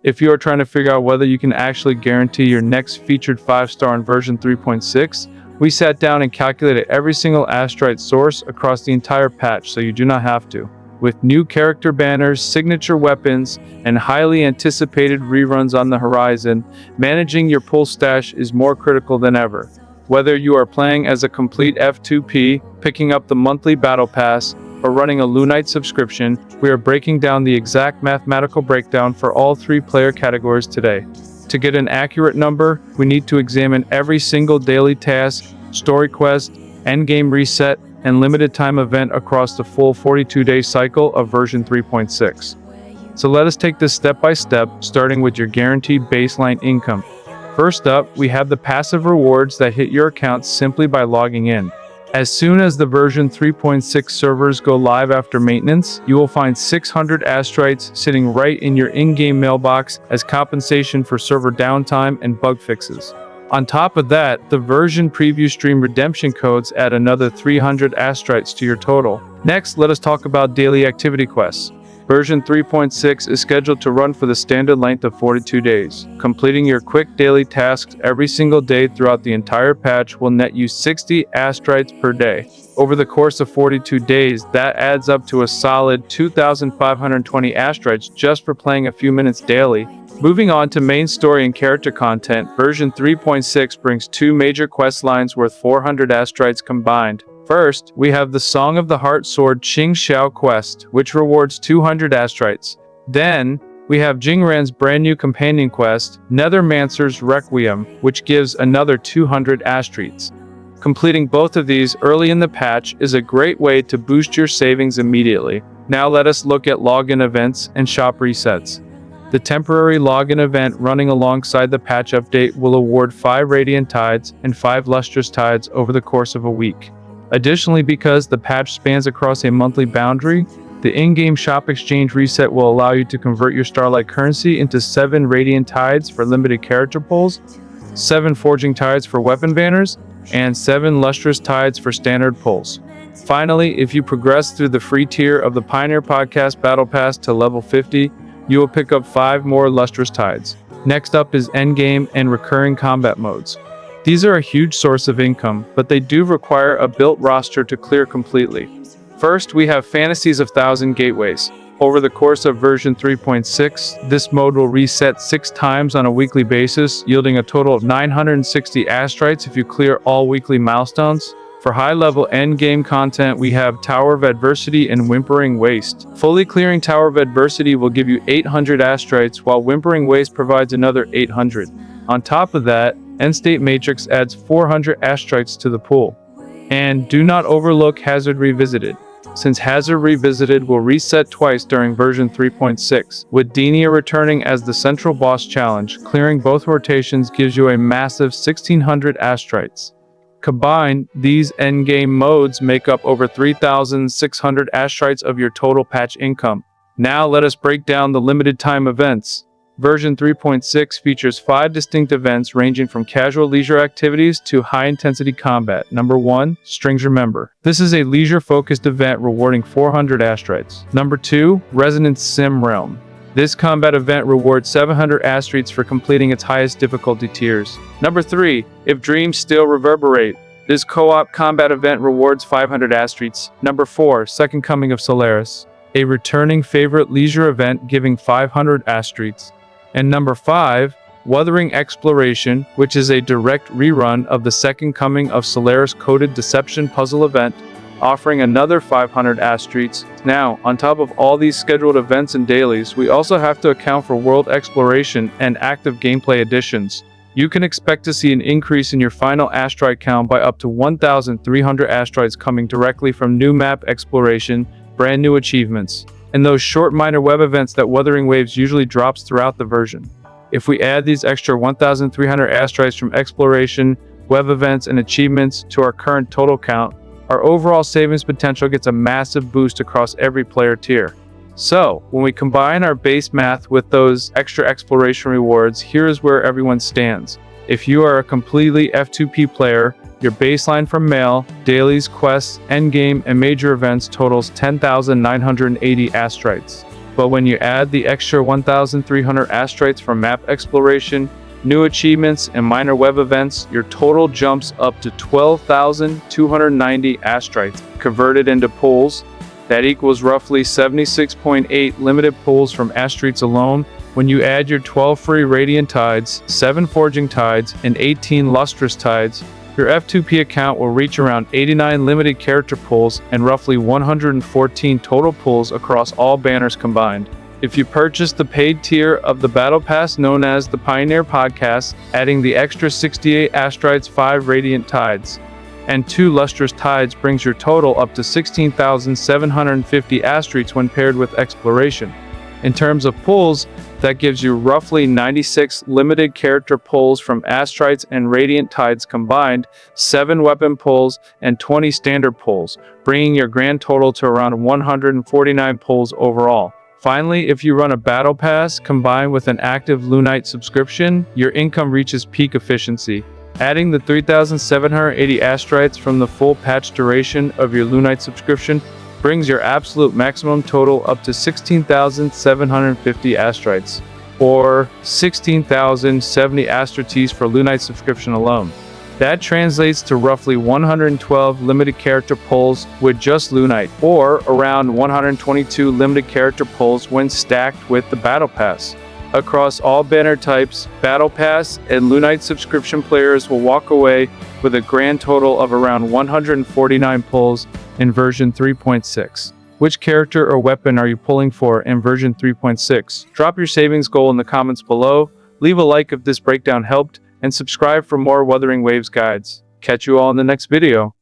If you are trying to figure out whether you can actually guarantee your next featured 5-star in version 3.6, we sat down and calculated every single Astrite source across the entire patch so you do not have to. With new character banners, signature weapons, and highly anticipated reruns on the horizon, managing your pull stash is more critical than ever. Whether you are playing as a complete F2P, picking up the monthly battle pass, or running a Lunite subscription, we are breaking down the exact mathematical breakdown for all 3 player categories today. To get an accurate number, we need to examine every single daily task, story quest, endgame reset, and limited time event across the full 42-day cycle of version 3.6. So let us take this step by step, starting with your guaranteed baseline income. First up, we have the passive rewards that hit your account simply by logging in. As soon as the version 3.6 servers go live after maintenance, you will find 600 Astrites sitting right in your in-game mailbox as compensation for server downtime and bug fixes. On top of that, the version preview stream redemption codes add another 300 Astrites to your total. Next, let us talk about daily activity quests. Version 3.6 is scheduled to run for the standard length of 42 days. Completing your quick daily tasks every single day throughout the entire patch will net you 60 Astrites per day. Over the course of 42 days, that adds up to a solid 2,520 Astrites just for playing a few minutes daily. Moving on to main story and character content, version 3.6 brings 2 major quest lines worth 400 Astrites combined. First, we have the Song of the Heart Sword Qingxiao quest, which rewards 200 Astrites. Then, we have Jingran's brand new companion quest, Nethermancer's Requiem, which gives another 200 Astrites. Completing both of these early in the patch is a great way to boost your savings immediately. Now let us look at login events and shop resets. The temporary login event running alongside the patch update will award 5 Radiant Tides and 5 Lustrous Tides over the course of a week. Additionally, because the patch spans across a monthly boundary, the in-game shop exchange reset will allow you to convert your Starlight currency into 7 Radiant Tides for limited character pulls, 7 Forging Tides for weapon banners, and 7 Lustrous Tides for standard pulls. Finally, if you progress through the free tier of the Pioneer Podcast Battle Pass to level 50, you will pick up 5 more Lustrous Tides. Next up is endgame and recurring combat modes. These are a huge source of income, but they do require a built roster to clear completely. First, we have Fantasies of Thousand Gateways. Over the course of version 3.6, this mode will reset 6 times on a weekly basis, yielding a total of 960 Astrites if you clear all weekly milestones. For high-level endgame content, we have Tower of Adversity and Whimpering Waste. Fully clearing Tower of Adversity will give you 800 Astrites, while Whimpering Waste provides another 800. On top of that, End State Matrix adds 400 Astrites to the pool. And do not overlook Hazard Revisited, since Hazard Revisited will reset twice during version 3.6, with Denia returning as the central boss challenge. Clearing both rotations gives you a massive 1600 Astrites. Combined, these endgame modes make up over 3,600 Astrites of your total patch income. Now let us break down the limited time events. Version 3.6 features 5 distinct events ranging from casual leisure activities to high-intensity combat. Number 1, Strings Remember. This is a leisure-focused event rewarding 400 Astrites. Number 2, Resonance Sim Realm. This combat event rewards 700 Astrites for completing its highest difficulty tiers. Number 3, If Dreams Still Reverberate. This co-op combat event rewards 500 Astrites. Number 4, Second Coming of Solaris. A returning favorite leisure event giving 500 Astrites. And number 5, Wuthering Exploration, which is a direct rerun of the Second Coming of Solaris Coded Deception puzzle event, offering another 500 Astrites. Now, on top of all these scheduled events and dailies, we also have to account for World Exploration and active gameplay additions. You can expect to see an increase in your final Astrite count by up to 1,300 Astrites coming directly from new map exploration, brand new achievements, and those short minor web events that Wuthering Waves usually drops throughout the version. If we add these extra 1,300 Astrites from exploration, web events, and achievements to our current total count, our overall savings potential gets a massive boost across every player tier. So, when we combine our base math with those extra exploration rewards, here is where everyone stands. If you are a completely F2P player, your baseline from mail, dailies, quests, endgame, and major events totals 10,980 Astrites. But when you add the extra 1,300 Astrites from map exploration, new achievements, and minor web events, your total jumps up to 12,290 Astrites. Converted into pools, that equals roughly 76.8 limited pools from Astrites alone. When you add your 12 free Radiant Tides, 7 Forging Tides, and 18 Lustrous Tides, your F2P account will reach around 89 limited character pools and roughly 114 total pools across all banners combined. If you purchase the paid tier of the Battle Pass known as the Pioneer Podcast, adding the extra 68 Astrites, 5 Radiant Tides, and 2 Lustrous Tides brings your total up to 16,750 Astrites when paired with Exploration. In terms of pulls, that gives you roughly 96 limited character pulls from Astrites and Radiant Tides combined, 7 weapon pulls, and 20 standard pulls, bringing your grand total to around 149 pulls overall. Finally, if you run a Battle Pass combined with an active Lunite subscription, your income reaches peak efficiency. Adding the 3,780 Astrites from the full patch duration of your Lunite subscription brings your absolute maximum total up to 16,750 Astrites, or 16,070 Astrites for Lunite subscription alone. That translates to roughly 112 limited character pulls with just Lunite, or around 122 limited character pulls when stacked with the Battle Pass. Across all banner types, Battle Pass and Lunite subscription players will walk away with a grand total of around 149 pulls in version 3.6. Which character or weapon are you pulling for in version 3.6? Drop your savings goal in the comments below, leave a like if this breakdown helped, and subscribe for more Wuthering Waves guides. Catch you all in the next video.